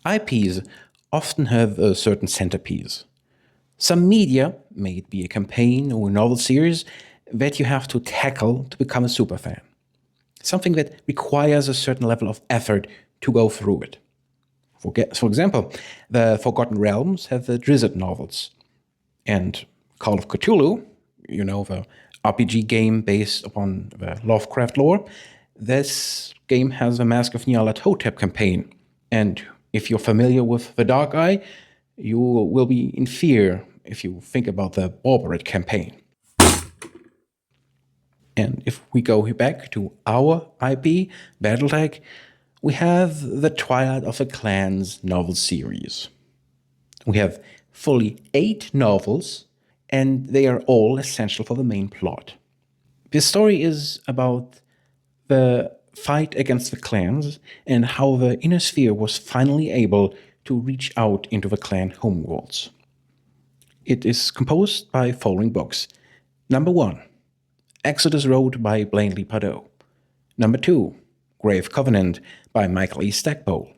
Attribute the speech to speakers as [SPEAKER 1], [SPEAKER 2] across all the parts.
[SPEAKER 1] IPs often have a certain centerpiece. Some media, may it be a campaign or a novel series, that you have to tackle to become a superfan. Something that requires a certain level of effort to go through it. For example, the Forgotten Realms have the Drizzit novels. And Call of Cthulhu, the RPG game based upon the Lovecraft lore, this game has a Masks of Nylathotep campaign. And if you're familiar with the Dark Eye, you will be in fear if you think about the Borbarad campaign. And if we go back to our IP, BattleTech, we have the Twilight of the Clans novel series. We have fully 8 novels, and they are all essential for the main plot. This story is about the fight against the clans and how the InnerSphere was finally able to reach out into the clan homeworlds. It is composed by following books. Number 1, Exodus Road by Blaine Lee Pardoe. Number 2, Grave Covenant by MichaelAStackpole.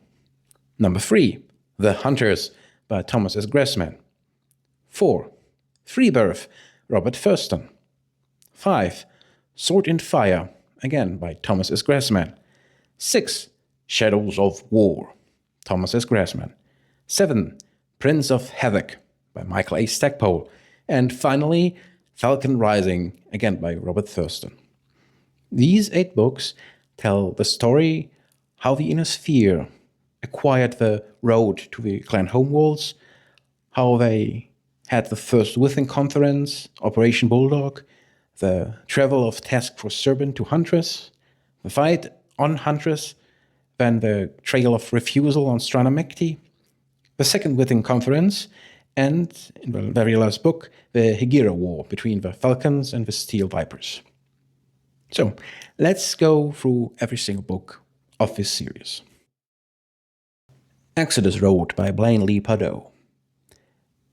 [SPEAKER 1] Number 3, The Hunters by ThomasSGressman. 4, Freebirth, Robert Thurston. 5, Sword in Fire, again by ThomasSGressman. 6, Shadows of War, ThomasSGressman. 7, Prince of Havoc by MichaelAStackpole. And finally, Falcon Rising, again by Robert Thurston. These 8 books tell the story how the InnerSphere acquired the road to the clan homeworlds, how they had the first Within Conference, Operation Bulldog, the travel of Task Force Serpent to Huntress, the fight on Huntress, then the Trail of Refusal on Stranamekti, the second Within Conference, and, in the very last book, the Hegira War between the Falcons and the Steel Vipers. So, let's go through every single book of this series. Exodus Road by Blaine Lee Pardoe.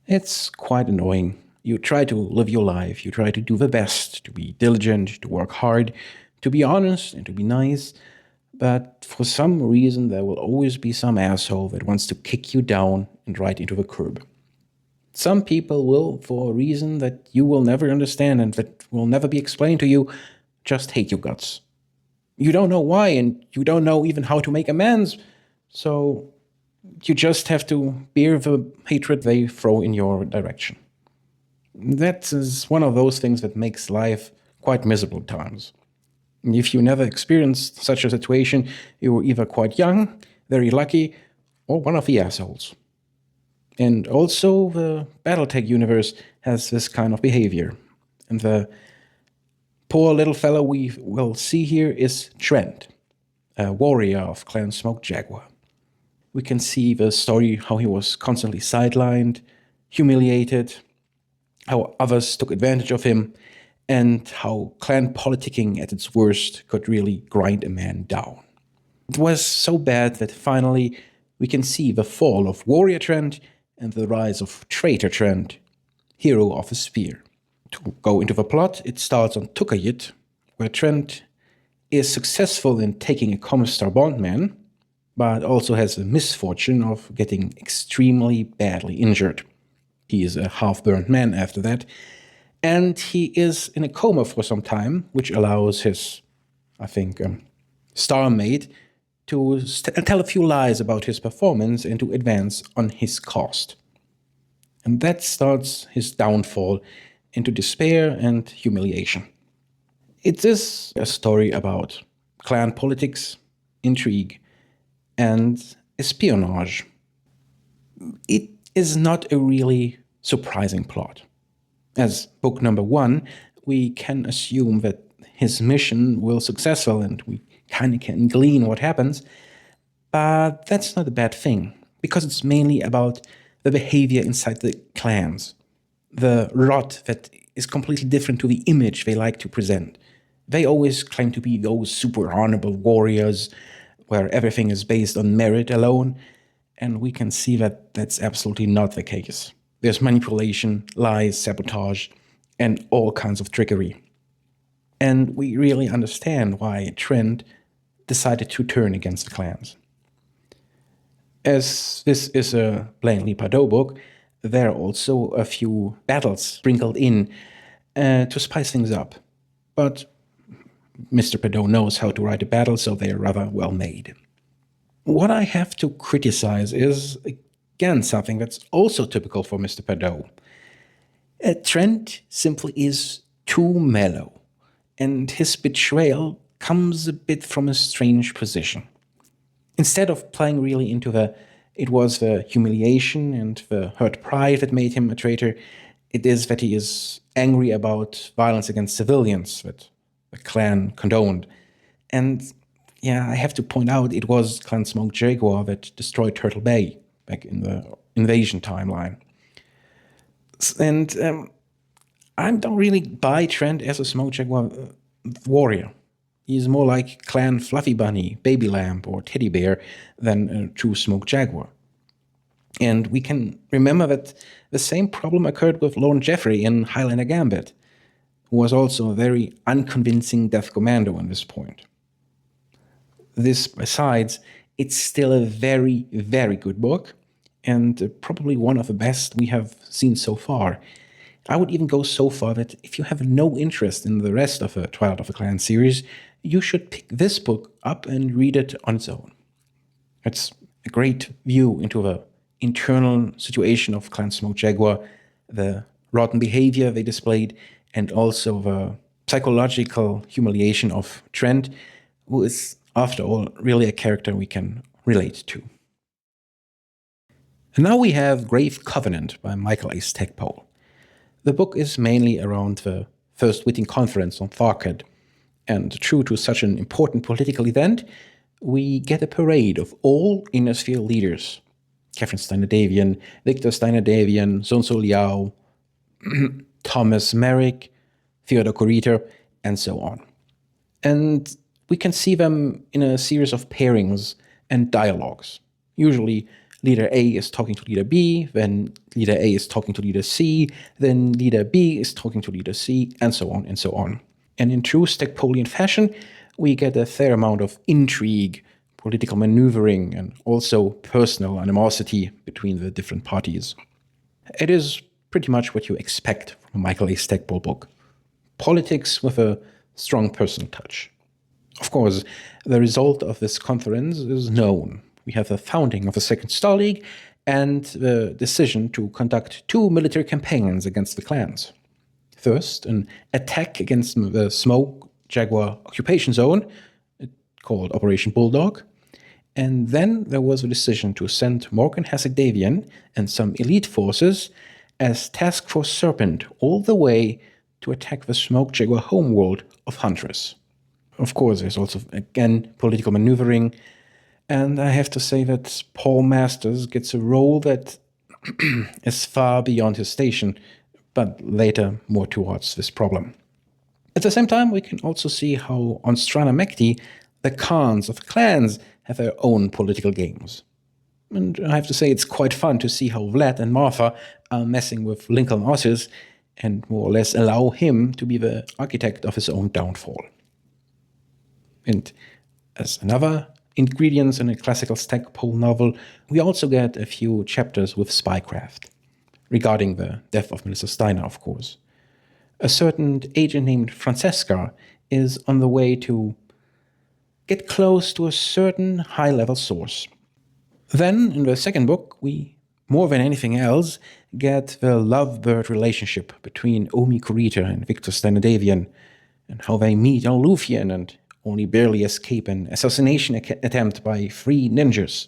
[SPEAKER 1] It's quite annoying. You try to live your life, you try to do the best, to be diligent, to work hard, to be honest and to be nice, but for some reason there will always be some asshole that wants to kick you down and right into the curb. Some people will, for a reason that you will never understand and that will never be explained to you, just hate your guts. You don't know why, and you don't know even how to make amends, so you just have to bear the hatred they throw in your direction. That is one of those things that makes life quite miserable at times. If you never experienced such a situation, you were either quite young, very lucky, or one of the assholes. And also, the BattleTech universe has this kind of behavior. And the poor little fellow we will see here is Trent, a warrior of Clan Smoke Jaguar. We can see the story how he was constantly sidelined, humiliated, how others took advantage of him, and how clan politicking at its worst could really grind a man down. It was so bad that finally we can see the fall of Warrior Trent and the rise of Traitor Trent, hero of the Spear. To go into the plot, it starts on Tukayit, where Trent is successful in taking a Commissar bondman, but also has the misfortune of getting extremely badly injured. He is a half-burned man after that, and he is in a coma for some time, which allows his, star mate to tell a few lies about his performance and to advance on his cost. And that starts his downfall into despair and humiliation. It is a story about clan politics, intrigue, and espionage. It is not a really surprising plot. As book number 1, we can assume that his mission will successful and we kind of can glean what happens, but that's not a bad thing, because it's mainly about the behavior inside the clans, the rot that is completely different to the image they like to present. They always claim to be those super honorable warriors where everything is based on merit alone, and we can see that that's absolutely not the case. There's manipulation, lies, sabotage, and all kinds of trickery. And we really understand why Trent decided to turn against the clans. As this is a Blaine Lee Pardoe book, there are also a few battles sprinkled in to spice things up. But Mr. Pardoe knows how to write a battle, so they are rather well made. What I have to criticize is, again, something that's also typical for Mr. Pardoe. Trent simply is too mellow, and his betrayal comes a bit from a strange position. Instead of playing really into it was the humiliation and the hurt pride that made him a traitor, it is that he is angry about violence against civilians that the clan condoned. And yeah, I have to point out it was Clan Smoke Jaguar that destroyed Turtle Bay back in the invasion timeline. And I don't really buy Trent as a Smoke Jaguar warrior. He's more like Clan Fluffy Bunny, Baby Lamb, or Teddy Bear than a true Smoke Jaguar. And we can remember that the same problem occurred with Lorne Jeffrey in Highlander Gambit, who was also a very unconvincing Death Commando at this point. This besides, it's still a very, very good book, and probably one of the best we have seen so far. I would even go so far that if you have no interest in the rest of the Twilight of the Clan series, you should pick this book up and read it on its own. It's a great view into the internal situation of Clan Smoke Jaguar, the rotten behavior they displayed, and also the psychological humiliation of Trent, who is, after all, really a character we can relate to. And now we have Grave Covenant by MichaelAStackpole. The book is mainly around the First Witting Conference on Farkad, and true to such an important political event, we get a parade of all InnerSphere leaders. Catherine Steiner-Davian, Victor Steiner-Davian, Sun Liao, Thomas Merrick, Theodore Corita, and so on. And we can see them in a series of pairings and dialogues. Usually, Leader A is talking to Leader B, then Leader A is talking to Leader C, then Leader B is talking to Leader C, and so on and so on. And in true Stackpolean fashion, we get a fair amount of intrigue, political maneuvering, and also personal animosity between the different parties. It is pretty much what you expect from a MichaelAStackpole book. Politics with a strong personal touch. Of course, the result of this conference is known. We have the founding of the Second Star League and the decision to conduct 2 military campaigns against the clans. First, an attack against the Smoke Jaguar occupation zone, called Operation Bulldog, and then there was a decision to send Morgan Hasek-Davian and some elite forces as Task Force Serpent all the way to attack the Smoke Jaguar homeworld of Huntress. Of course, there's also, again, political maneuvering, and I have to say that Paul Masters gets a role that is far beyond his station, but later more towards this problem. At the same time, we can also see how on Strana Mekti, the Khans of the clans have their own political games. And I have to say it's quite fun to see how Vlad and Martha are messing with Lincoln Ossis and more or less allow him to be the architect of his own downfall. And as another ingredient in a classical Stackpole novel, we also get a few chapters with spycraft, regarding the death of Melissa Steiner, of course. A certain agent named Francesca is on the way to get close to a certain high-level source. Then, in the second book, we, more than anything else, get the lovebird relationship between Omi Corita and Victor Steiner-Davian, and how they meet on Lufien and only barely escape an assassination attempt by 3 ninjas.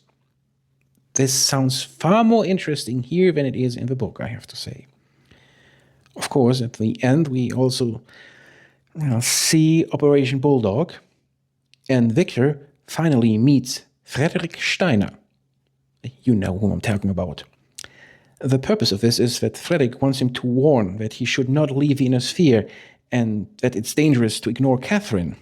[SPEAKER 1] This sounds far more interesting here than it is in the book, I have to say. Of course, at the end, we also see Operation Bulldog, and Victor finally meets Frederick Steiner. You know whom I'm talking about. The purpose of this is that Frederick wants him to warn that he should not leave the InnerSphere and that it's dangerous to ignore Catherine.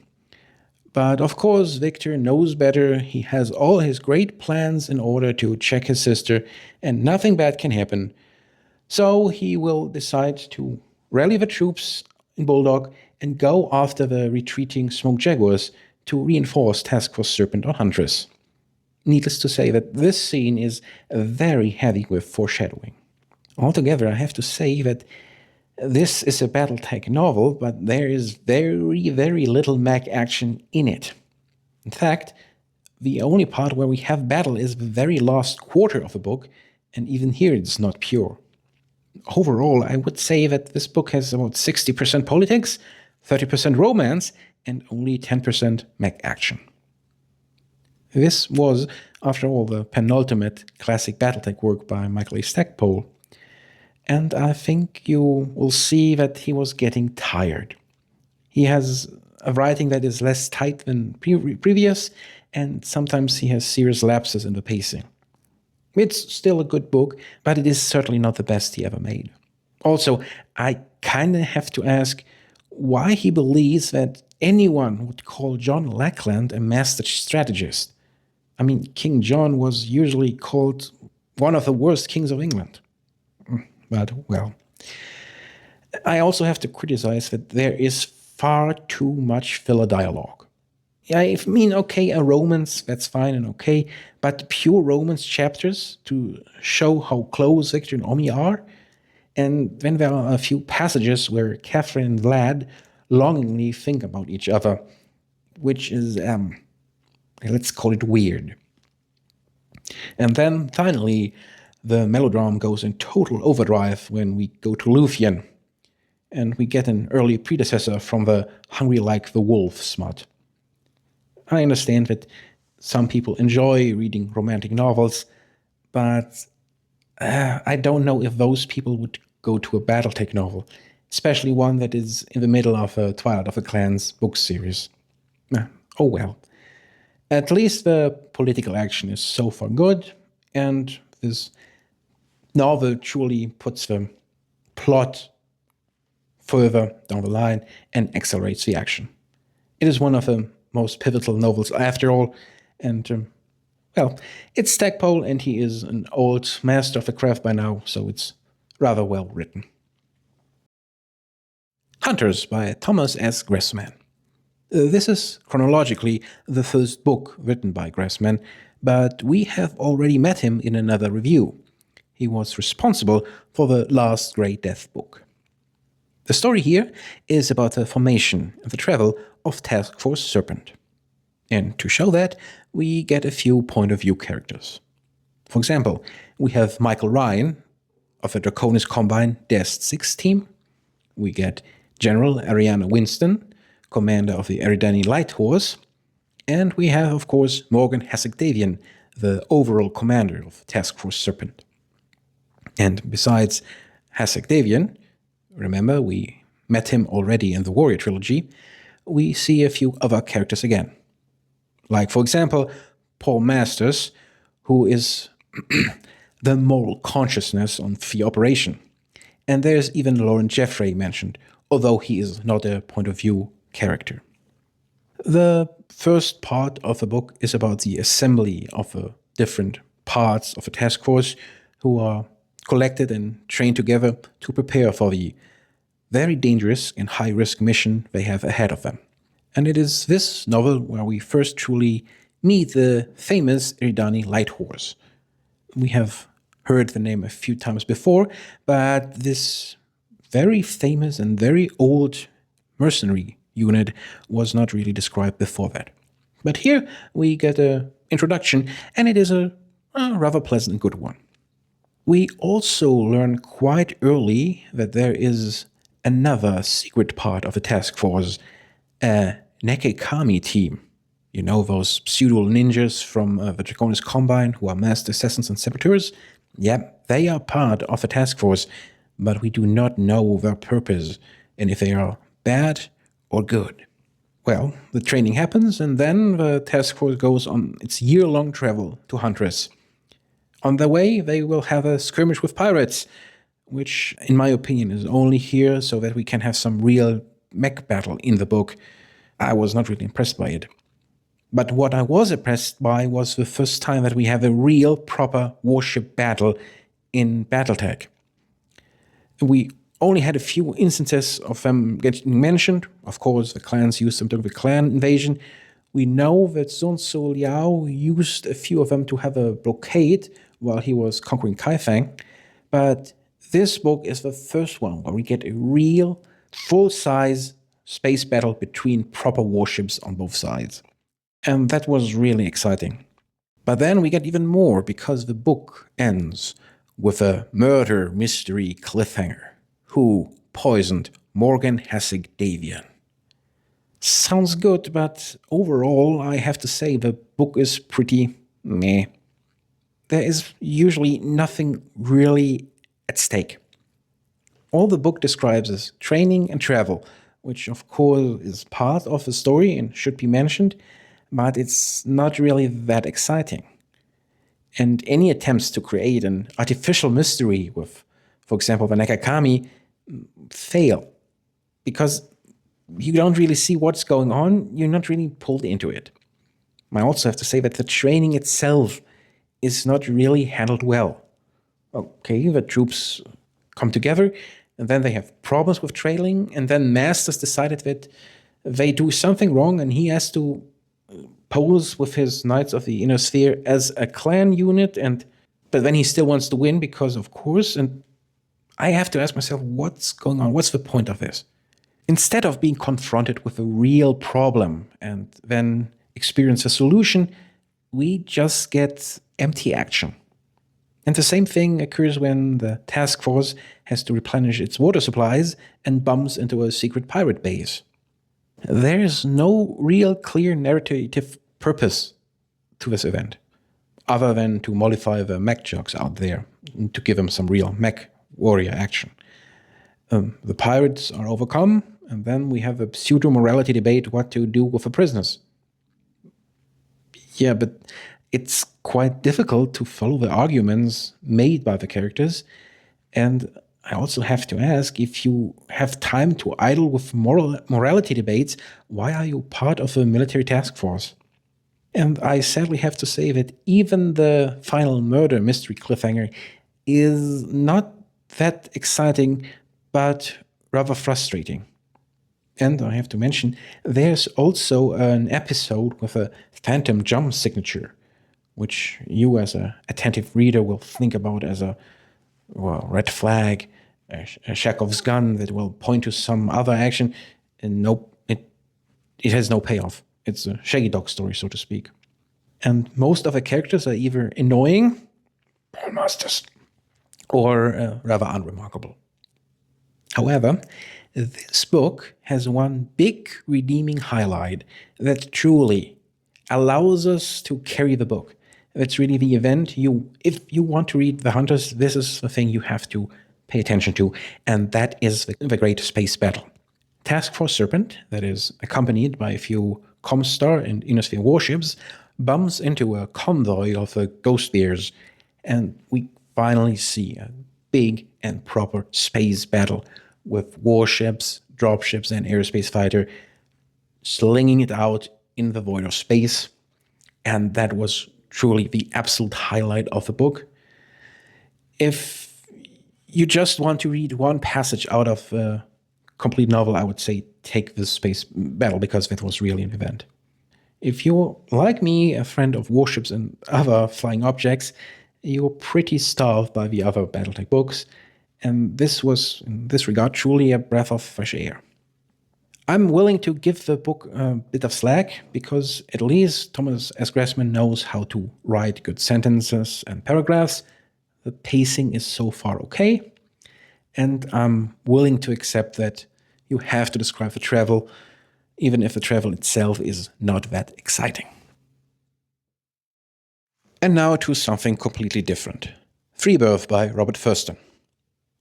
[SPEAKER 1] But of course, Victor knows better. He has all his great plans in order to check his sister, and nothing bad can happen. So he will decide to rally the troops in Bulldog and go after the retreating Smoke Jaguars to reinforce Task Force Serpent on Huntress. Needless to say that this scene is very heavy with foreshadowing. Altogether, I have to say that this is a BattleTech novel, but there is very, very little mech action in it. In fact, the only part where we have battle is the very last quarter of the book, and even here it's not pure. Overall, I would say that this book has about 60% politics, 30% romance, and only 10% mech action. This was, after all, the penultimate classic BattleTech work by MichaelAStackpole, and I think you will see that he was getting tired. He has a writing that is less tight than previous, and sometimes he has serious lapses in the pacing. It's still a good book, but it is certainly not the best he ever made. Also, I kinda have to ask why he believes that anyone would call John Lackland a master strategist. I mean, King John was usually called one of the worst kings of England. But, well, I also have to criticize that there is far too much filler dialogue. I mean, okay, a romance, that's fine and okay, but pure romance chapters to show how close Victor and Omi are, and then there are a few passages where Catherine and Vlad longingly think about each other, which is, let's call it weird. And then, finally, the melodrama goes in total overdrive when we go to Luthien, and we get an early predecessor from the Hungry Like the Wolf smut. I understand that some people enjoy reading romantic novels, but I don't know if those people would go to a BattleTech novel, especially one that is in the middle of a Twilight of the Clans book series. Oh well. At least the political action is so far good, and this novel truly puts the plot further down the line and accelerates the action. It is one of the most pivotal novels after all, and well, it's Stackpole, and he is an old master of the craft by now, so it's rather well written. Hunters by ThomasSGressman. This is chronologically the first book written by Gressman, but we have already met him in another review. He was responsible for the Last Great Death book. The story here is about the formation and the travel of Task Force Serpent. And to show that, we get a few point-of-view characters. For example, we have Michael Ryan of the Draconis Combine Dest 6 team. We get General Ariana Winston, commander of the Eridani Light Horse. And we have, of course, Morgan Hasek-Davian, the overall commander of Task Force Serpent. And besides Hasek-Davian, remember, we met him already in the Warrior trilogy, we see a few other characters again. Like, for example, Paul Masters, who is the moral consciousness on the operation. And there's even Lauren Jeffrey mentioned, although he is not a point-of-view character. The first part of the book is about the assembly of the different parts of the task force who are collected and trained together to prepare for the very dangerous and high-risk mission they have ahead of them. And it is this novel where we first truly meet the famous Eridani Light Horse. We have heard the name a few times before, but this very famous and very old mercenary unit was not really described before that. But here we get an introduction, and it is a rather pleasant and good one. We also learn quite early that there is another secret part of the task force, a Nekekami team. You know, those pseudo-ninjas from the Draconis Combine who are masked assassins and saboteurs? Yeah, they are part of the task force, but we do not know their purpose and if they are bad or good. Well, the training happens, and then the task force goes on its year-long travel to Huntress. On their way, they will have a skirmish with pirates, which, in my opinion, is only here so that we can have some real mech battle in the book. I was not really impressed by it. But what I was impressed by was the first time that we have a real, proper warship battle in BattleTech. We only had a few instances of them getting mentioned. Of course, the clans used them during the clan invasion. We know that Sun Tzu Liao used a few of them to have a blockade while he was conquering Kaifeng, but this book is the first one where we get a real, full-size space battle between proper warships on both sides. And that was really exciting. But then we get even more because the book ends with a murder mystery cliffhanger. Who poisoned Morgan Hassig Davian? Sounds good, but overall, I have to say the book is pretty meh. There is usually nothing really at stake. All the book describes is training and travel, which of course is part of the story and should be mentioned, but it's not really that exciting. And any attempts to create an artificial mystery with, for example, the Nakakami, fail. Because you don't really see what's going on, you're not really pulled into it. I also have to say that the training itself is not really handled well. Okay, the troops come together, and then they have problems with trailing, and then Masters decided that they do something wrong, and he has to pose with his Knights of the InnerSphere as a clan unit, but then he still wants to win because, of course, and I have to ask myself, what's going on? What's the point of this? Instead of being confronted with a real problem and then experience a solution, we just get empty action. And the same thing occurs when the task force has to replenish its water supplies and bumps into a secret pirate base. There is no real clear narrative purpose to this event, other than to mollify the mech jocks out there, and to give them some real MechWarrior action. The pirates are overcome, and then we have a pseudo-morality debate what to do with the prisoners. Yeah, but it's quite difficult to follow the arguments made by the characters, and I also have to ask, if you have time to idle with morality debates, why are you part of a military task force? And I sadly have to say that even the final murder mystery cliffhanger is not that exciting, but rather frustrating. And I have to mention, there's also an episode with a phantom jump signature, which you as an attentive reader will think about as a red flag, a Chekhov's gun that will point to some other action, and nope, it has no payoff. It's a Shaggy Dog story, so to speak. And most of the characters are either annoying, or rather unremarkable. However, this book has one big redeeming highlight that truly allows us to carry the book. It's really the event if you want to read The Hunters, this is the thing you have to pay attention to, and that is the Great Space Battle. Task Force Serpent, that is accompanied by a few Comstar and InnerSphere warships, bumps into a convoy of the Ghost Bears, and we finally see a big and proper space battle with warships, dropships, and aerospace fighter slinging it out in the void of space. And that was truly the absolute highlight of the book. If you just want to read one passage out of a complete novel, I would say take this space battle, because that was really an event. If you're, like me, a friend of warships and other flying objects, you're pretty starved by the other BattleTech books, and this was, in this regard, truly a breath of fresh air. I'm willing to give the book a bit of slack, because at least ThomasSGressman knows how to write good sentences and paragraphs. The pacing is so far okay, and I'm willing to accept that you have to describe the travel, even if the travel itself is not that exciting. And now to something completely different. Freebirth by Robert Thurston.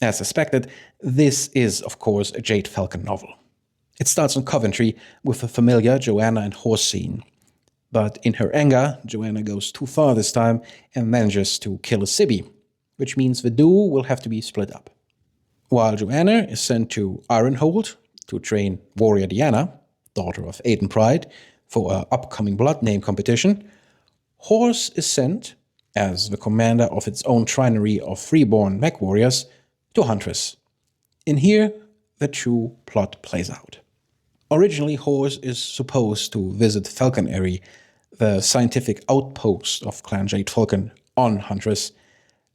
[SPEAKER 1] As suspected, this is, of course, a Jade Falcon novel. It starts on Coventry with the familiar Joanna and Horse scene. But in her anger, Joanna goes too far this time and manages to kill a Sibby, which means the duo will have to be split up. While Joanna is sent to Ironhold to train warrior Diana, daughter of Aiden Pride, for an upcoming blood name competition, Horse is sent, as the commander of its own trinary of freeborn MechWarriors, to Huntress. In here, the true plot plays out. Originally, Horse is supposed to visit Falconary, the scientific outpost of Clan Jade Falcon, on Huntress,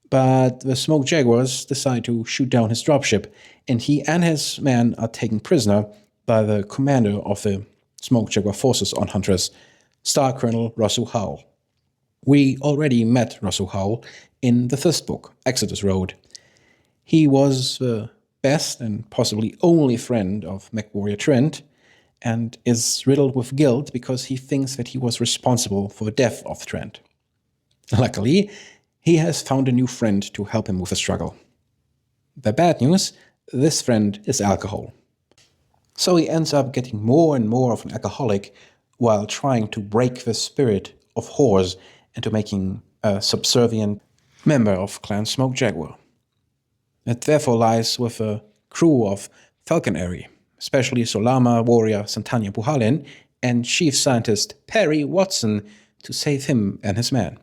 [SPEAKER 1] but the Smoke Jaguars decide to shoot down his dropship, and he and his men are taken prisoner by the commander of the Smoke Jaguar forces on Huntress, Star Colonel Russell Howell. We already met Russell Howell in the first book, Exodus Road. He was the best and possibly only friend of MechWarrior Trent, and is riddled with guilt because he thinks that he was responsible for the death of Trent. Luckily, he has found a new friend to help him with the struggle. The bad news, this friend is alcohol. So he ends up getting more and more of an alcoholic while trying to break the spirit of Horse into making a subservient member of Clan Smoke Jaguar. It therefore lies with the crew of Falconary, especially Solama warrior Santanya Puhalin and chief scientist Perry Watson, to save him and his men.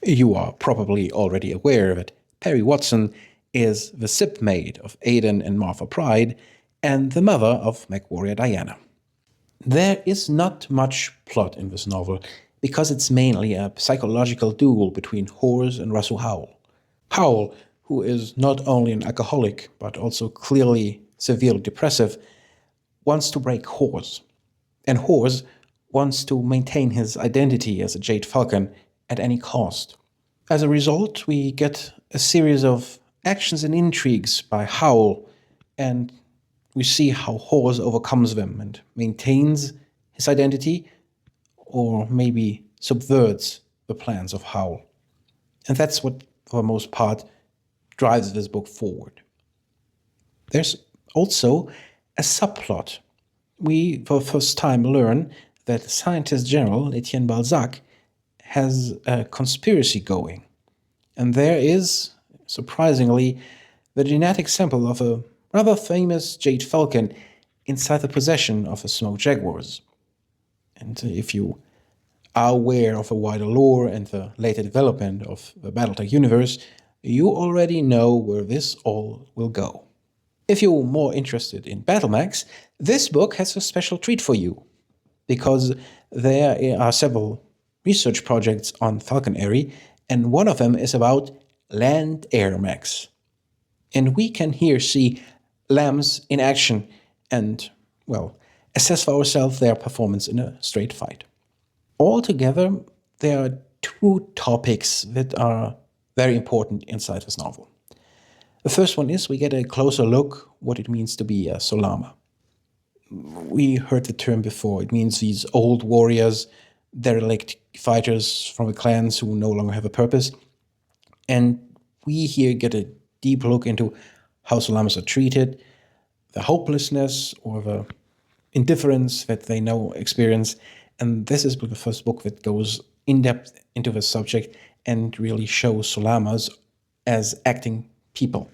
[SPEAKER 1] You are probably already aware that Perry Watson is the shipmate of Aidan and Martha Pride and the mother of MechWarrior Diana. There is not much plot in this novel because it's mainly a psychological duel between Horse and Russell Howell. Howell, who is not only an alcoholic but also clearly severely depressive, wants to break Horse, and Horse wants to maintain his identity as a Jade Falcon at any cost. As a result, we get a series of actions and intrigues by Howell, and we see how Horse overcomes them and maintains his identity, or maybe subverts the plans of Howell. And that's what, for the most part, drives this book forward. There's also a subplot. We, for the first time, learn that Scientist General Etienne Balzac has a conspiracy going. And there is, surprisingly, the genetic sample of a rather famous Jade Falcon inside the possession of the Smoke Jaguars. And if you are aware of the wider lore and the later development of the BattleTech universe, you already know where this all will go. If you're more interested in battle mechs, this book has a special treat for you, because there are several research projects on Falconary, and one of them is about land-air mechs. And we can here see LAMs in action and, well, assess for ourselves their performance in a straight fight. Altogether, there are two topics that are very important inside this novel. The first one is we get a closer look what it means to be a Solama. We heard the term before. It means these old warriors, derelict fighters from the clans who no longer have a purpose. And we here get a deep look into how Solamas are treated, the hopelessness or the indifference that they now experience. And this is the first book that goes in depth into the subject and really shows Solamas as acting people.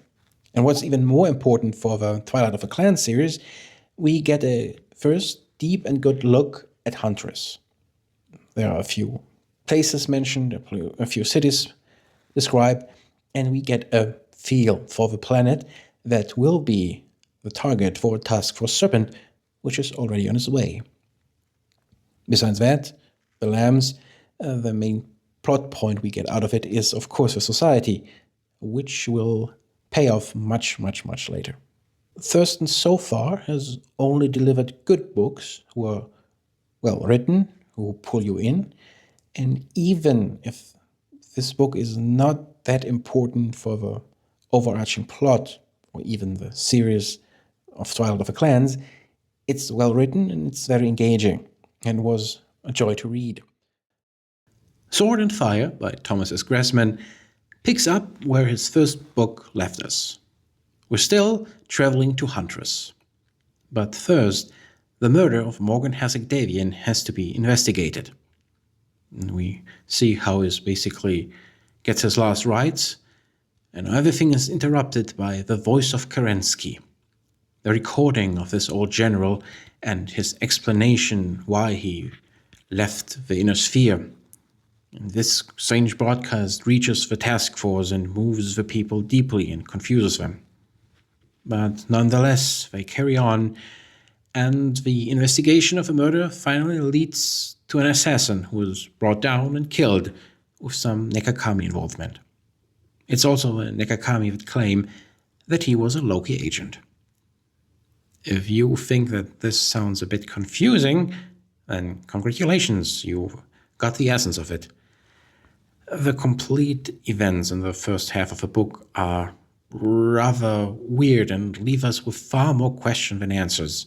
[SPEAKER 1] And what's even more important for the Twilight of the Clan series, we get a first deep and good look at Huntress. There are a few places mentioned, a few cities described, and we get a feel for the planet that will be the target for Task Force Serpent, which is already on its way. Besides that, the lambs, the main plot point we get out of it is, of course, the society, which will pay off much, much, much later. Thurston so far has only delivered good books who are well written, who pull you in, and even if this book is not that important for the overarching plot or even the series of Twilight of the Clans, it's well written and it's very engaging and was a joy to read. Sword and Fire by ThomasSGressman picks up where his first book left us. We're still traveling to Huntress. But first, the murder of Morgan Hasek Davian has to be investigated. And we see how he basically gets his last rites, and everything is interrupted by the voice of Kerensky, the recording of this old general and his explanation why he left the InnerSphere. And this strange broadcast reaches the task force and moves the people deeply and confuses them. But nonetheless, they carry on, and the investigation of a murder finally leads to an assassin who is brought down and killed with some Nekakami involvement. It's also a Nekakami that claim that he was a Loki agent. If you think that this sounds a bit confusing, then congratulations, you got the essence of it. The complete events in the first half of the book are rather weird and leave us with far more questions than answers.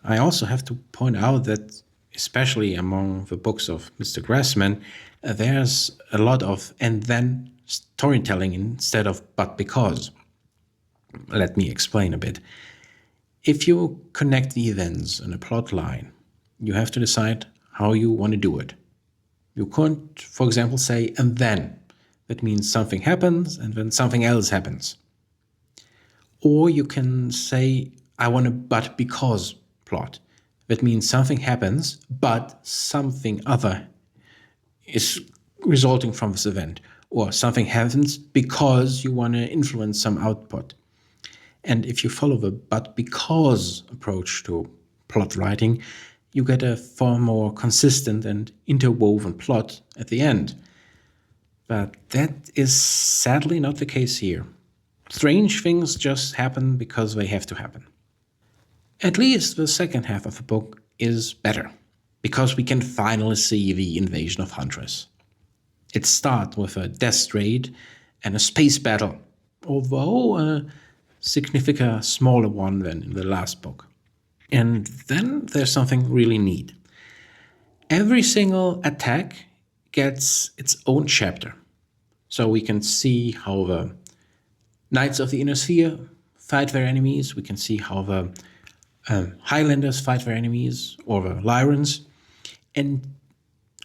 [SPEAKER 1] I also have to point out that, especially among the books of Mr. Gressman, there's a lot of and then storytelling instead of but because. Let me explain a bit. If you connect the events in a plot line, you have to decide how you want to do it. You can't, for example, say, and then. That means something happens and then something else happens. Or you can say, I want a but because plot. That means something happens, but something other is resulting from this event. Or something happens because you want to influence some output. And if you follow the but because approach to plot writing, you get a far more consistent and interwoven plot at the end. But that is sadly not the case here. Strange things just happen because they have to happen. At least the second half of the book is better, because we can finally see the invasion of Huntress. It starts with a death raid and a space battle, although a significantly smaller one than in the last book. And then there's something really neat. Every single attack gets its own chapter. So we can see how the Knights of the InnerSphere fight their enemies. We can see how the Highlanders fight their enemies, or the Lyrans. And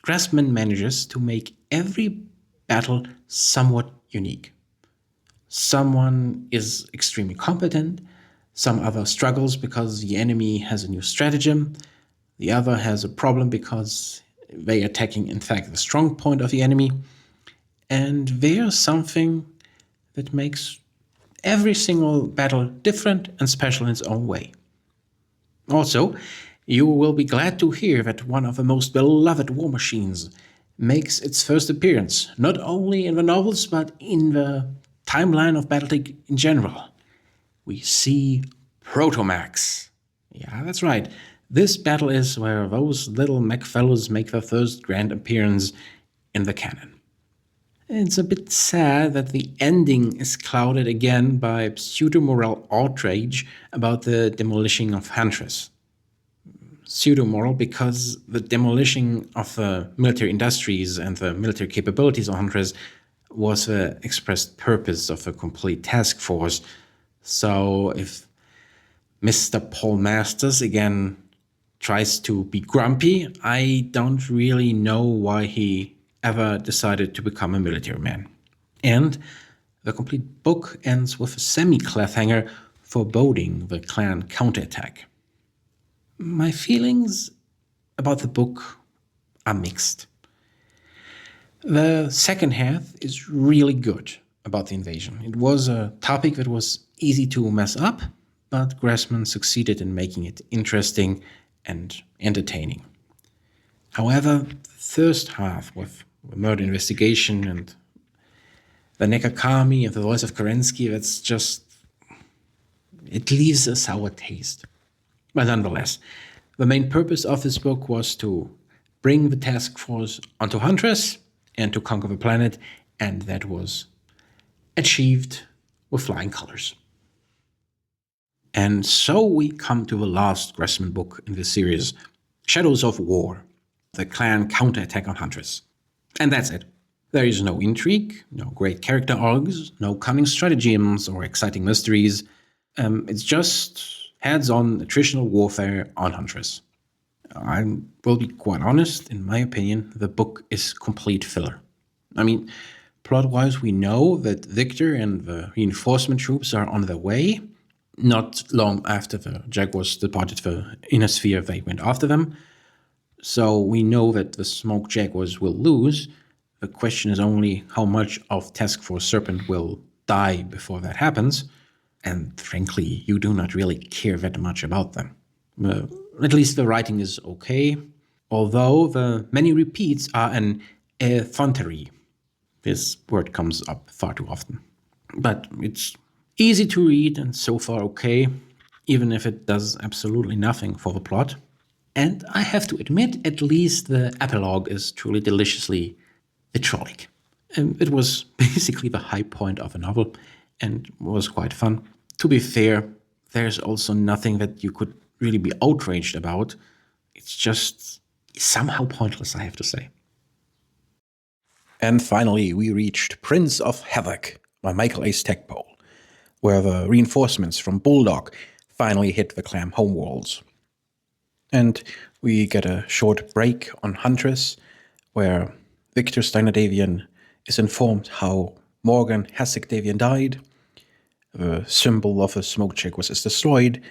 [SPEAKER 1] Gressman manages to make every battle somewhat unique. Someone is extremely competent, some other struggles because the enemy has a new stratagem, the other has a problem because they are attacking, in fact, the strong point of the enemy, and there's something that makes every single battle different and special in its own way. Also, you will be glad to hear that one of the most beloved war machines makes its first appearance, not only in the novels, but in the timeline of BattleTech in general. We see Protomax. Yeah, that's right. This battle is where those little mech fellows make their first grand appearance in the canon. It's a bit sad that the ending is clouded again by pseudo-moral outrage about the demolishing of Huntress. Pseudo-moral because the demolishing of the military industries and the military capabilities of Huntress was the expressed purpose of a complete task force. So if Mr. Paul Masters again tries to be grumpy, I don't really know why he ever decided to become a military man. And the complete book ends with a semi-cliffhanger foreboding the clan counterattack. My feelings about the book are mixed. The second half is really good about the invasion. It was a topic that was easy to mess up, but Gressman succeeded in making it interesting and entertaining. However, the first half with the murder investigation and the Nekakami and the voice of Kerensky, that's just, it leaves a sour taste. But nonetheless, the main purpose of this book was to bring the task force onto Huntress and to conquer the planet, and that was achieved with flying colors. And so we come to the last Gressman book in this series, Shadows of War, the clan counterattack on Huntress. And that's it. There is no intrigue, no great character arcs, no cunning stratagems or exciting mysteries. It's just heads-on attritional warfare on Huntress. I will be quite honest, in my opinion, the book is complete filler. I mean, plot-wise, we know that Victor and the reinforcement troops are on their way. Not long after the Jaguars departed the InnerSphere, they went after them. So we know that the Smoke Jaguars will lose. The question is only how much of Task Force Serpent will die before that happens. and frankly, you do not really care that much about them. At least the writing is okay, although the many repeats are an effrontery. This word comes up far too often. But it's easy to read and so far okay, even if it does absolutely nothing for the plot. And I have to admit, at least the epilogue is truly deliciously vitriolic. It was basically the high point of the novel and was quite fun. To be fair, there's also nothing that you could really be outraged about. It's just somehow pointless, I have to say. And finally, we reached Prince of Havoc by MichaelAStackpole, where the reinforcements from Bulldog finally hit the clan homeworlds. And we get a short break on Huntress, where Victor Steiner Davian is informed how Morgan Hasek Davian died. The symbol of a smoke check was destroyed,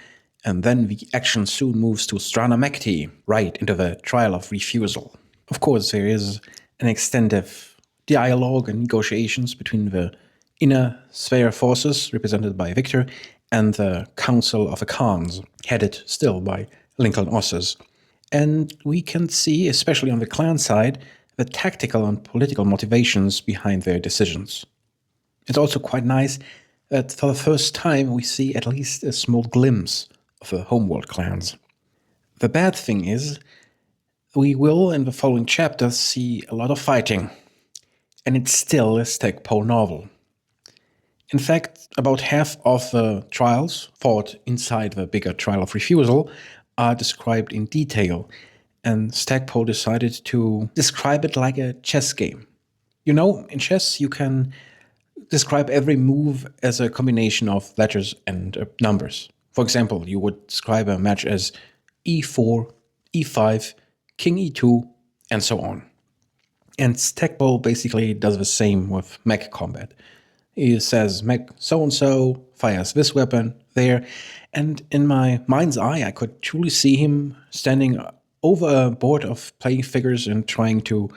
[SPEAKER 1] and then the action soon moves to Strana Mekti, right into the trial of refusal. Of course, there is an extensive dialogue and negotiations between the InnerSphere forces, represented by Victor, and the Council of the Khans, headed still by Lincoln Osses. And we can see, especially on the clan side, the tactical and political motivations behind their decisions. It's also quite nice that for the first time we see at least a small glimpse of the homeworld clans. The bad thing is, we will in the following chapters see a lot of fighting, and it's still a Stackpole novel. In fact, about half of the trials fought inside the bigger trial of refusal are described in detail, and Stackpole decided to describe it like a chess game. You know, in chess you can describe every move as a combination of letters and numbers. For example, you would describe a match as e4, e5, king e2, and so on. And Stackpole basically does the same with mech combat. He says mech so-and-so fires this weapon there, and in my mind's eye I could truly see him standing over a board of playing figures and trying to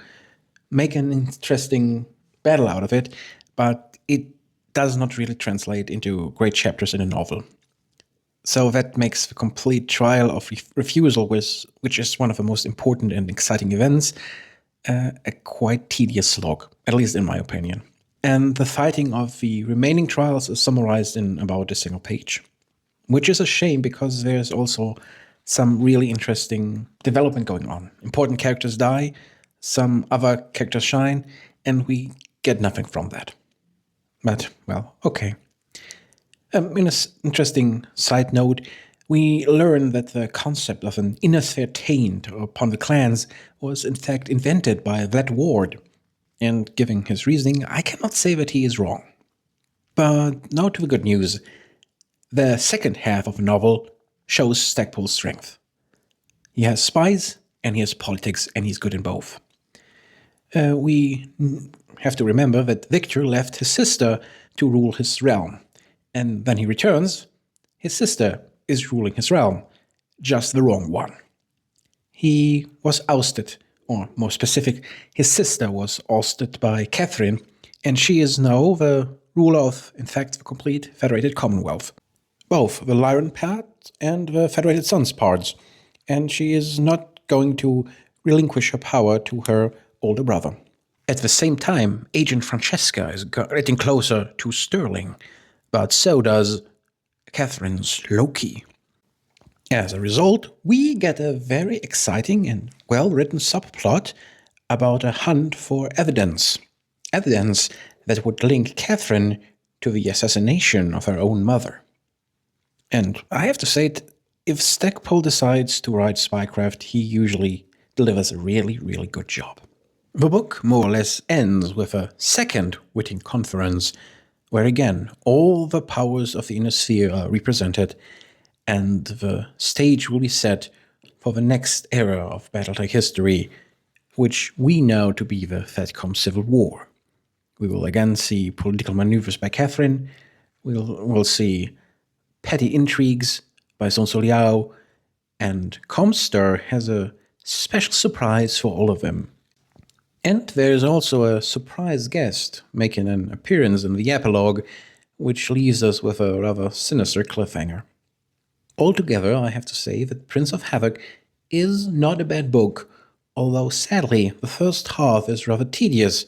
[SPEAKER 1] make an interesting battle out of it, but it does not really translate into great chapters in a novel. So that makes the complete trial of refusal, which is one of the most important and exciting events, a quite tedious slog, at least in my opinion. And the fighting of the remaining trials is summarized in about a single page, which is a shame because there's also some really interesting development going on. Important characters die, some other characters shine, and we get nothing from that. But, well, okay. In an interesting side note, we learn that the concept of an InnerSphere taint upon the clans was in fact invented by Vlad Ward, and giving his reasoning, I cannot say that he is wrong. But now to the good news. The second half of the novel shows Stackpole's strength. He has spies, and he has politics, and he's good in both. We have to remember that Victor left his sister to rule his realm, and when he returns, his sister is ruling his realm, just the wrong one. He was ousted, or more specific, his sister was ousted by Catherine, and she is now the ruler of, in fact, the complete Federated Commonwealth. Both the Lyran part and the Federated Sons parts, and she is not going to relinquish her power to her older brother. At the same time, Agent Francesca is getting closer to Sterling, but so does Catherine's Loki. As a result, we get a very exciting and well-written subplot about a hunt for evidence. Evidence that would link Catherine to the assassination of her own mother. And I have to say, if Stackpole decides to write spycraft, he usually delivers a really, really good job. The book more or less ends with a second witting conference, where again all the powers of the InnerSphere are represented, and the stage will be set for the next era of BattleTech history, which we know to be the FedCom Civil War. We will again see political maneuvers by Catherine, we'll see petty intrigues by Sun Tzu Liao, and Comstar has a special surprise for all of them. And there's also a surprise guest making an appearance in the epilogue, which leaves us with a rather sinister cliffhanger. Altogether, I have to say that Prince of Havoc is not a bad book, although sadly the first half is rather tedious,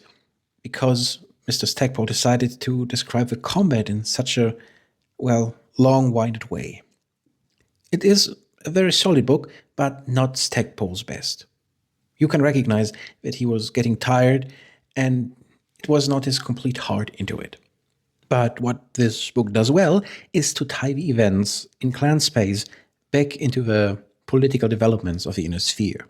[SPEAKER 1] because Mr. Stackpole decided to describe the combat in such a, well, long-winded way. It is a very solid book, but not Stackpole's best. You can recognize that he was getting tired, and it was not his complete heart into it. But what this book does well is to tie the events in clan space back into the political developments of the InnerSphere.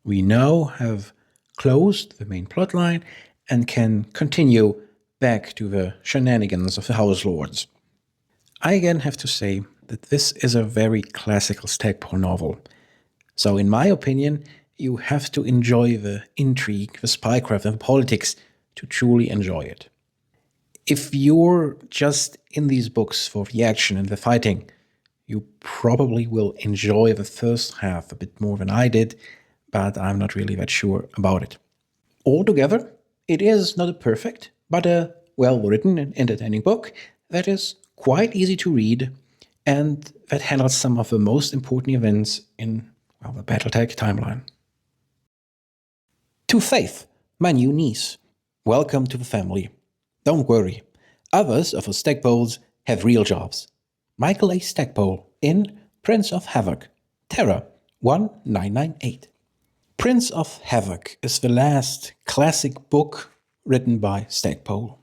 [SPEAKER 1] We now have closed the main plotline and can continue back to the shenanigans of the House Lords. I again have to say that this is a very classical Stackpole novel. So in my opinion, you have to enjoy the intrigue, the spycraft, and the politics to truly enjoy it. If you're just in these books for the action and the fighting, you probably will enjoy the first half a bit more than I did, but I'm not really that sure about it. Altogether, it is not a perfect, but a well-written and entertaining book that is quite easy to read and that handles some of the most important events in, well, the BattleTech timeline. To Faith, my new niece. Welcome to the family. Don't worry, others of the Stackpoles have real jobs. MichaelAStackpole in Prince of Havoc, Terra 1998. Prince of Havoc is the last classic book written by Stackpole.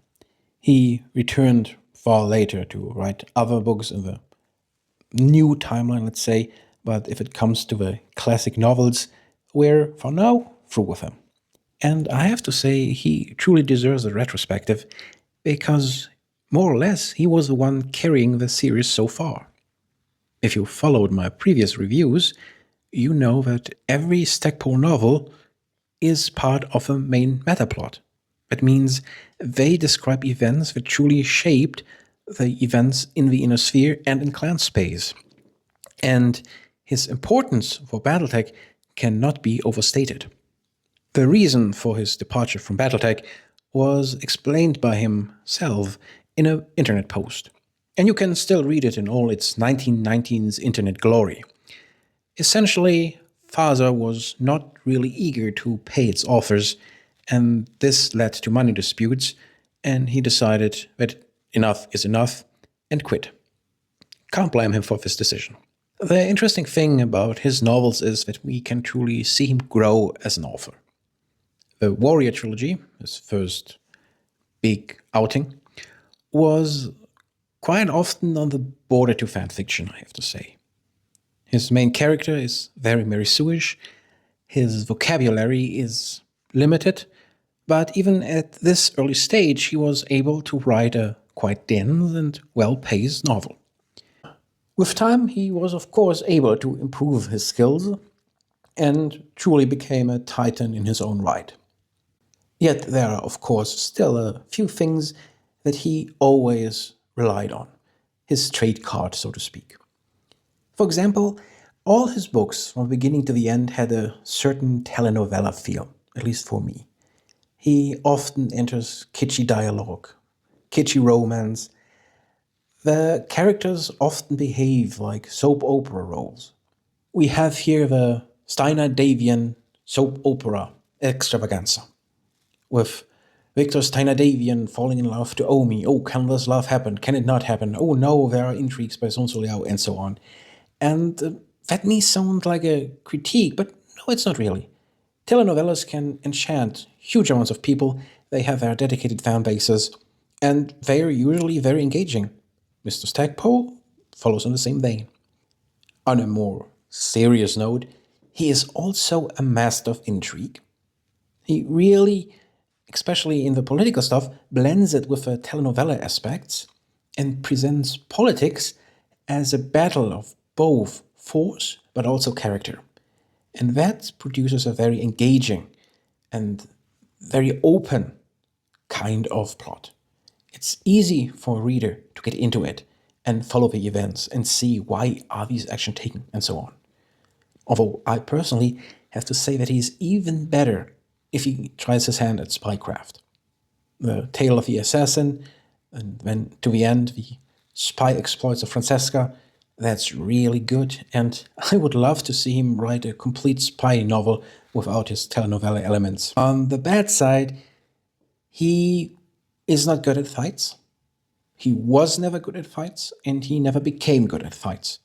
[SPEAKER 1] He returned far later to write other books in the new timeline, let's say, but if it comes to the classic novels, we're, for now, through with him. And I have to say, he truly deserves a retrospective, because more or less he was the one carrying the series so far. If you followed my previous reviews, you know that every Stackpole novel is part of a main metaplot. That means they describe events that truly shaped the events in the InnerSphere and in clan space. And his importance for BattleTech cannot be overstated. The reason for his departure from BattleTech was explained by himself in an internet post, and you can still read it in all its 1919's internet glory. Essentially, FASA was not really eager to pay its authors, and this led to money disputes, and he decided that enough is enough and quit. Can't blame him for this decision. The interesting thing about his novels is that we can truly see him grow as an author. The Warrior trilogy, his first big outing, was quite often on the border to fanfiction, I have to say. His main character is very Mary Sue-ish, his vocabulary is limited, but even at this early stage he was able to write a quite dense and well-paced novel. With time he was of course able to improve his skills and truly became a titan in his own right. Yet there are, of course, still a few things that he always relied on, his trade card, so to speak. For example, all his books, from the beginning to the end, had a certain telenovela feel, at least for me. He often enters kitschy dialogue, kitschy romance. The characters often behave like soap opera roles. We have here the Steiner-Davian soap opera extravaganza, with Victor Steiner-Davian falling in love to Omi. Oh, can this love happen? Can it not happen? Oh no, there are intrigues by Sun Tzu Liao, and so on. And that may sound like a critique, but no, it's not really. Telenovelas can enchant huge amounts of people. They have their dedicated fan bases, and they are usually very engaging. Mr. Stackpole follows in the same vein. On a more serious note, he is also a master of intrigue. He really, especially in the political stuff, blends it with the telenovela aspects and presents politics as a battle of both force but also character. And that produces a very engaging and very open kind of plot. It's easy for a reader to get into it and follow the events and see why are these actions taken and so on. Although I personally have to say that he's even better if he tries his hand at spycraft. The Tale of the Assassin And then to the end, the spy exploits of Francesca, that's really good. And I would love to see him write a complete spy novel without his telenovela elements. On the bad side, he is not good at fights. He was never good at fights, and he never became good at fights.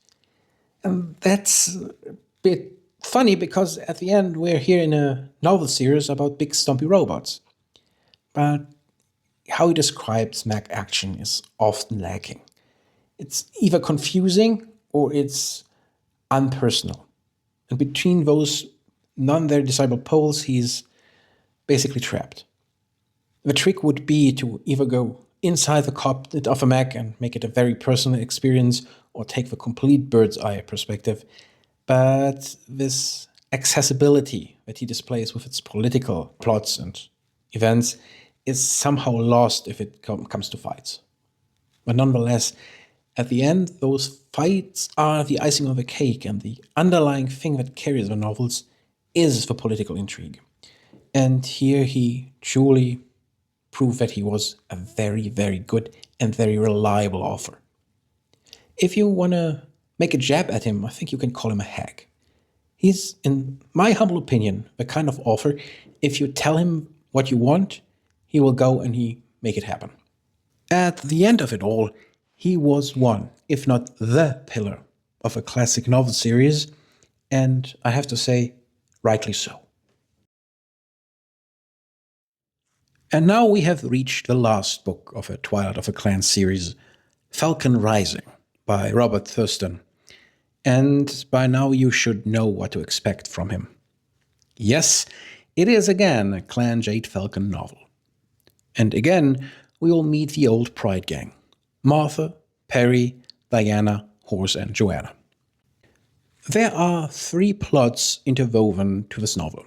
[SPEAKER 1] And that's a bit funny because at the end we're here in a novel series about big stumpy robots. But how he describes mech action is often lacking. It's either confusing or it's unpersonal. And between those non-very desirable poles, he's basically trapped. The trick would be to either go inside the cockpit of a mech and make it a very personal experience, or take the complete bird's eye perspective. But this accessibility that he displays with its political plots and events is somehow lost if it comes to fights. But nonetheless, at the end, those fights are the icing on the cake, and the underlying thing that carries the novels is the political intrigue. And here he truly proved that he was a very, very good and very reliable author. If you want to make a jab at him, I think you can call him a hack. He's, in my humble opinion, the kind of author, if you tell him what you want, he will go and he make it happen. At the end of it all, he was one, if not the pillar of a classic novel series, and I have to say, rightly so. And now we have reached the last book of a Twilight of a Clan series, Falcon Rising, by Robert Thurston. And by now you should know what to expect from him. Yes, it is again a Clan Jade Falcon novel. And again, we will meet the old Pride gang: Martha, Perry, Diana, Horse, and Joanna. There are 3 plots interwoven to this novel.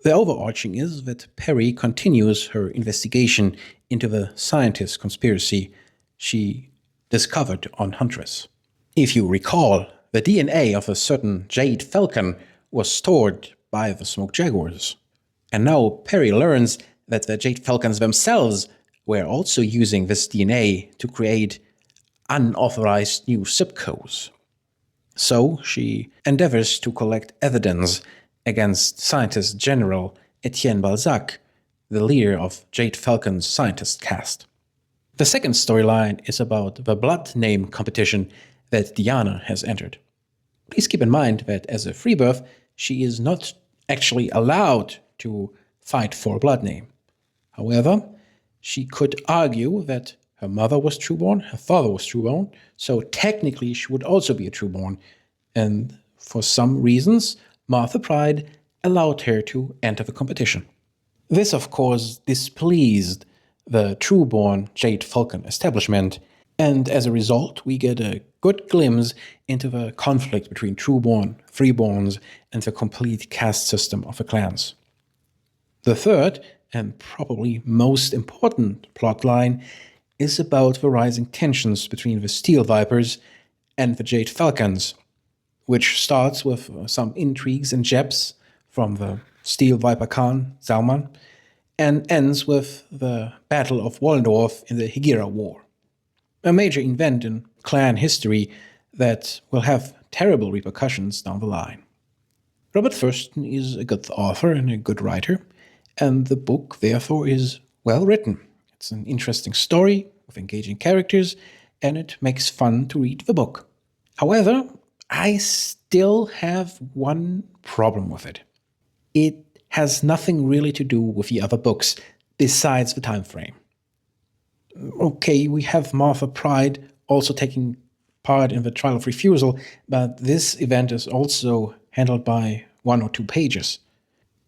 [SPEAKER 1] The overarching is that Perry continues her investigation into the scientist conspiracy she discovered on Huntress. If you recall, the DNA of a certain Jade Falcon was stored by the Smoke Jaguars. And now Perry learns that the Jade Falcons themselves were also using this DNA to create unauthorized new zip-codes. So she endeavors to collect evidence against Scientist General Etienne Balzac, the leader of Jade Falcon's scientist caste. The second storyline is about the blood name competition that Diana has entered. Please keep in mind that as a Freebirth, she is not actually allowed to fight for a blood name. However, she could argue that her mother was trueborn, her father was trueborn, so technically she would also be a trueborn, and for some reasons, Martha Pride allowed her to enter the competition. This, of course, displeased the trueborn Jade Falcon establishment, and as a result, we get a good glimpse into the conflict between trueborn, freeborns, and the complete caste system of the clans. The third, and probably most important plotline, is about the rising tensions between the Steel Vipers and the Jade Falcons, which starts with some intrigues and jabs from the Steel Viper Khan, Zalman, and ends with the Battle of Wallendorf in the Hegira War, a major event in clan history that will have terrible repercussions down the line. Robert Thurston is a good author and a good writer, and the book, therefore, is well written. It's an interesting story with engaging characters, and it makes fun to read the book. However, I still have one problem with it. It has nothing really to do with the other books, besides the time frame. Okay, we have Martha Pride also taking part in the trial of refusal, but this event is also handled by 1 or 2 pages.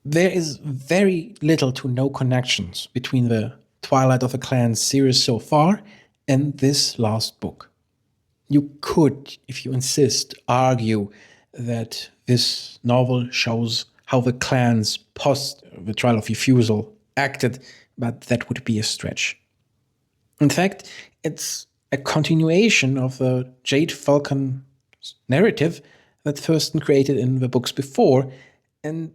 [SPEAKER 1] There is very little to no connections between the Twilight of the Clan series so far and this last book. You could, if you insist, argue that this novel shows how the clans post the trial of refusal acted, but that would be a stretch. In fact, it's a continuation of the Jade Falcon narrative that Thurston created in the books before, and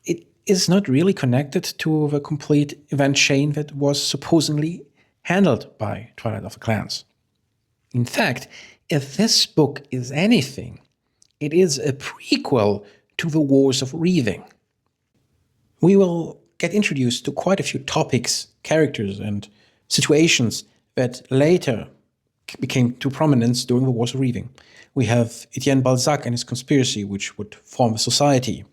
[SPEAKER 1] it is not really connected to the complete event chain that was supposedly handled by Twilight of the Clans. In fact, if this book is anything, it is a prequel to the Wars of Reaving. We will get introduced to quite a few topics, characters, and situations that later became to prominence during the Wars of Reaving. We have Etienne Balzac and his conspiracy, which would form a society.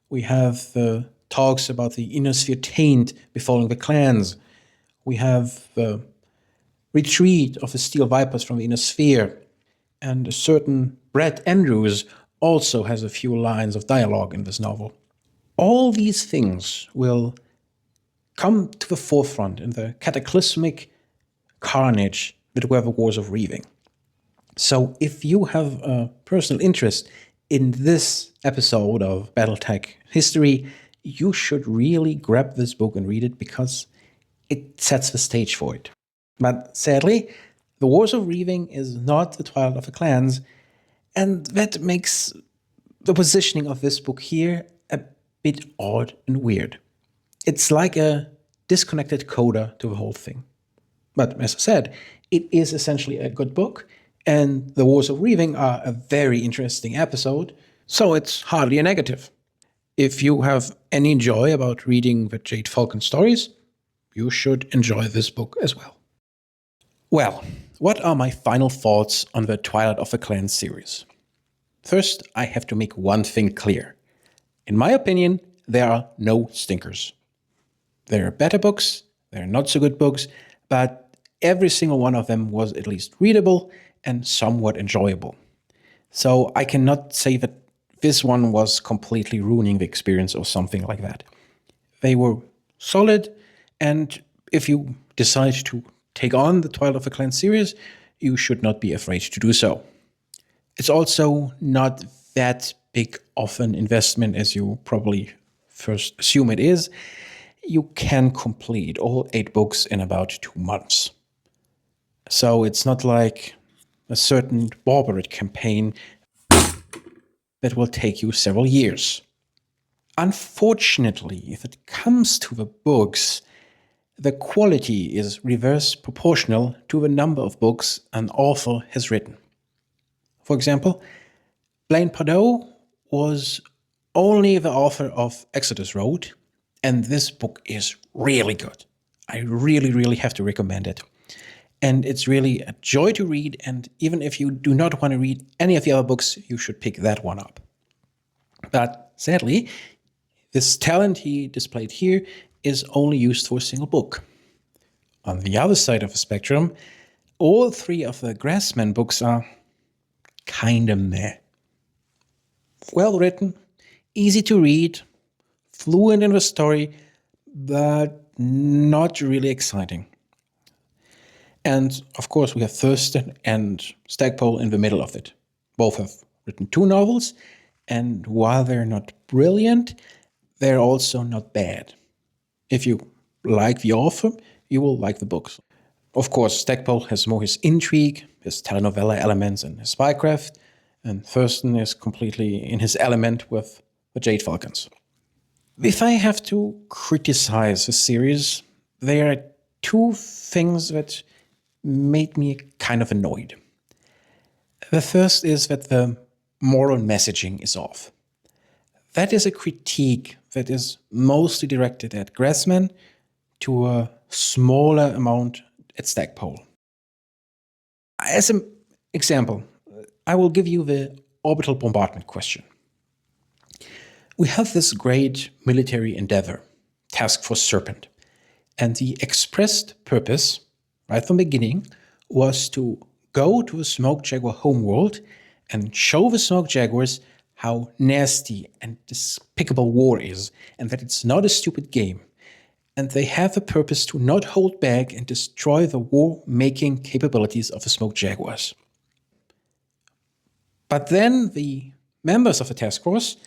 [SPEAKER 1] We have the talks about the InnerSphere taint befalling the clans. We have the retreat of the Steel Vipers from the InnerSphere. And a certain Brett Andrews also has a few lines of dialogue in this novel. All these things will come to the forefront in the cataclysmic carnage that were the Wars of Reaving. So if you have a personal interest in this episode of BattleTech history, you should really grab this book and read it because it sets the stage for it. But sadly, the Wars of Reaving is not the Twilight of the Clans, and that makes the positioning of this book here a bit odd and weird. It's like a disconnected coda to the whole thing. But as I said, it is essentially a good book, and the Wars of Reaving are a very interesting episode, so it's hardly a negative. If you have any joy about reading the Jade Falcon stories, you should enjoy this book as well. Well, what are my final thoughts on the Twilight of the Clans series? First, I have to make one thing clear. In my opinion, there are no stinkers. There are better books, there are not so good books, but every single one of them was at least readable and somewhat enjoyable. So I cannot say that this one was completely ruining the experience or something like that. They were solid, and if you decide to take on the Twilight of the Clans series, you should not be afraid to do so. It's also not that big of an investment as you probably first assume it is. You can complete all 8 books in about 2 months. So it's not like a certain Borbarad campaign that will take you several years. Unfortunately, if it comes to the books, the quality is reverse proportional to the number of books an author has written. For example, Blaine Pardoe was only the author of Exodus Road, and this book is really good. I really have to recommend it. And it's really a joy to read, and even if you do not want to read any of the other books, you should pick that one up. But sadly, this talent he displayed here is only used for a single book. On the other side of the spectrum, all 3 of the Gressman books are kinda meh. Well written, easy to read, fluent in the story, but not really exciting. And of course, we have Thurston and Stackpole in the middle of it. Both have written 2 novels, and while they're not brilliant, they're also not bad. If you like the author, you will like the books. Of course, Stackpole has more his intrigue, his telenovela elements, and his spycraft, and Thurston is completely in his element with the Jade Falcons. If I have to criticize the series, there are 2 things that made me kind of annoyed. The first is that the moral messaging is off. That is a critique that is mostly directed at Gressman, to a smaller amount at Stackpole. As an example, I will give you the orbital bombardment question. We have this great military endeavor, Task Force Serpent, and the expressed purpose, right from the beginning, was to go to the Smoke Jaguar homeworld and show the Smoke Jaguars how nasty and despicable war is, and that it's not a stupid game. And they have the purpose to not hold back and destroy the war-making capabilities of the Smoke Jaguars. But then the members of the task force,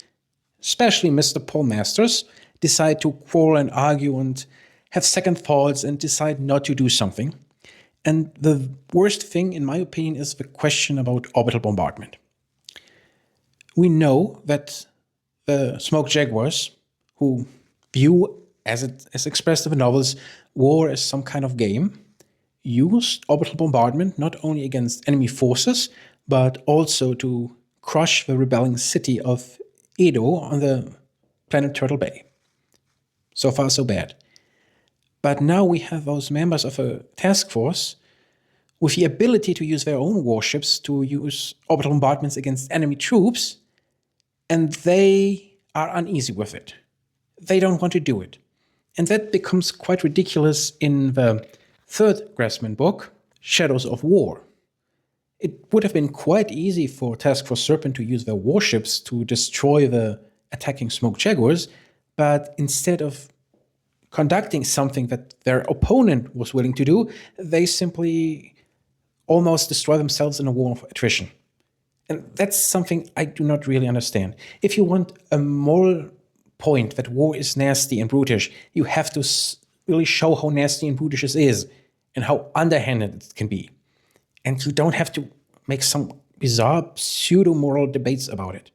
[SPEAKER 1] especially Mr. Paul Masters, decide to quarrel and argue and have second thoughts and decide not to do something. And the worst thing, in my opinion, is the question about orbital bombardment. We know that the Smoke Jaguars, who view, as expressed in the novels, war as some kind of game, used orbital bombardment not only against enemy forces, but also to crush the rebelling city of Edo on the planet Turtle Bay. So far, so bad. But now we have those members of a task force with the ability to use their own warships to use orbital bombardments against enemy troops, and they are uneasy with it. They don't want to do it. And that becomes quite ridiculous in the third Gressman book, Shadows of War. It would have been quite easy for Task Force Serpent to use their warships to destroy the attacking Smoke Jaguars, but instead of conducting something that their opponent was willing to do, they simply almost destroy themselves in a war of attrition. And that's something I do not really understand. If you want a moral point that war is nasty and brutish, you have to really show how nasty and brutish it is and how underhanded it can be. And you don't have to make some bizarre pseudo-moral debates about it.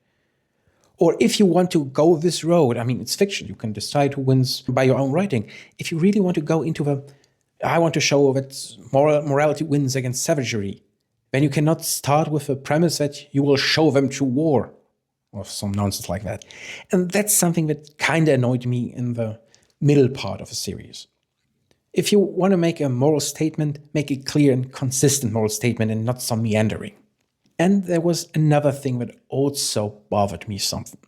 [SPEAKER 1] Or if you want to go this road, I mean, it's fiction. You can decide who wins by your own writing. If you really want to go into I want to show that morality wins against savagery, then you cannot start with the premise that you will show them through war, or some nonsense like that. And that's something that kind of annoyed me in the middle part of the series. If you want to make a moral statement, make a clear and consistent moral statement and not some meandering. And there was another thing that also bothered me something.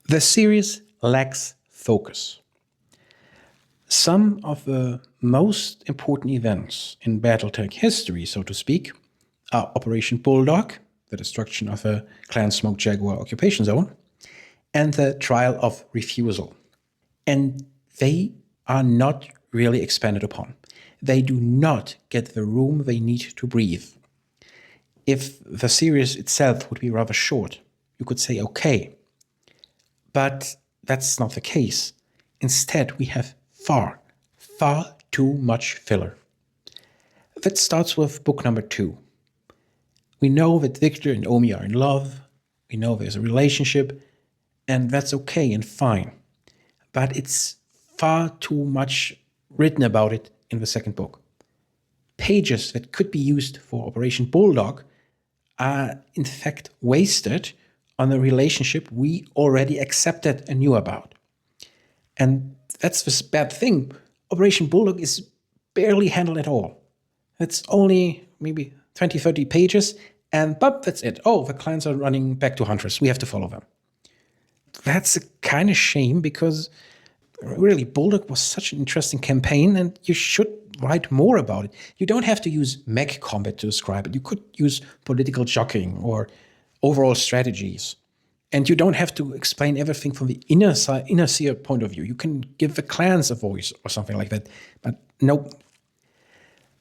[SPEAKER 1] The series lacks focus. Some of the most important events in BattleTech history, so to speak, are Operation Bulldog, the destruction of a Clan Smoke Jaguar occupation zone, and the Trial of Refusal. And they are not really expanded upon. They do not get the room they need to breathe. If the series itself would be rather short, you could say okay. But that's not the case. Instead, we have far too much filler. That starts with book number 2. We know that Victor and Omi are in love. We know there's a relationship, and that's okay and fine. But it's far too much written about it in the second book. Pages that could be used for Operation Bulldog are in fact wasted on a relationship we already accepted and knew about. And that's this bad thing. Operation Bulldog is barely handled at all. It's only maybe 20, 30 pages, and but that's it. Oh, the clans are running back to Huntress. We have to follow them. That's a kind of shame because really Bulldog was such an interesting campaign and you should write more about it. You don't have to use mech combat to describe it. You could use political jockeying or overall strategies. And you don't have to explain everything from the InnerSphere point of view. You can give the clans a voice or something like that. But nope.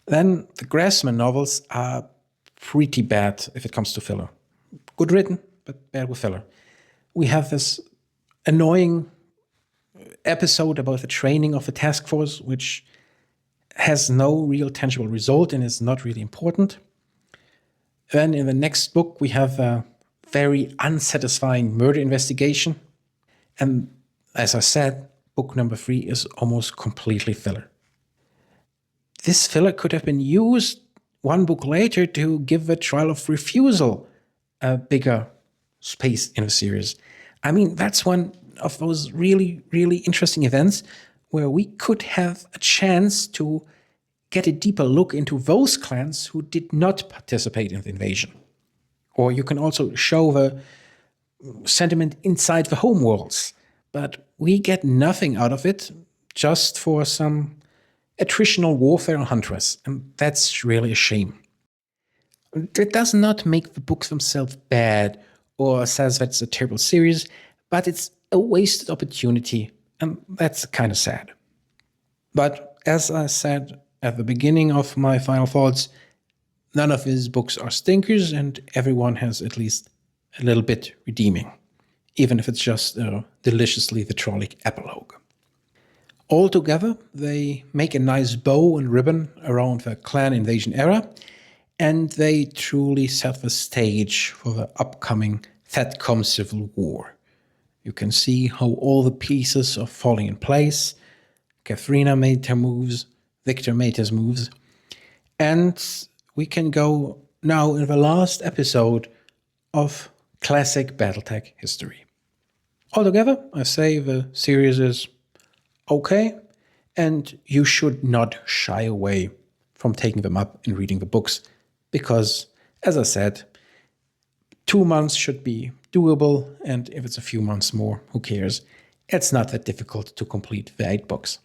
[SPEAKER 1] Then the Gressman novels are pretty bad if it comes to filler. Good written, but bad with filler. We have this annoying episode about the training of the task force, which has no real tangible result and is not really important. Then in the next book, we have a very unsatisfying murder investigation. And as I said, book number 3 is almost completely filler. This filler could have been used one book later to give the Trial of Refusal a bigger space in the series. I mean, that's one of those really, really interesting events where we could have a chance to get a deeper look into those clans who did not participate in the invasion. Or you can also show the sentiment inside the homeworlds. But we get nothing out of it just for some attritional warfare on Huntress. And that's really a shame. It does not make the books themselves bad or says that's a terrible series, but it's a wasted opportunity, and that's kind of sad. But as I said at the beginning of my final thoughts, none of his books are stinkers, and everyone has at least a little bit redeeming, even if it's just a deliciously vitrolic epilogue. Altogether, they make a nice bow and ribbon around the ClanInvasion era, and they truly set the stage for the upcoming THAADCOM Civil War. You can see how all the pieces are falling in place. Katharina made her moves, Victor made his moves, And we can go now in the last episode of Classic BattleTech history. Altogether, I say the series is okay, and you should not shy away from taking them up and reading the books, because, as I said, 2 months should be doable, and if it's a few months more, who cares? It's not that difficult to complete the 8 books.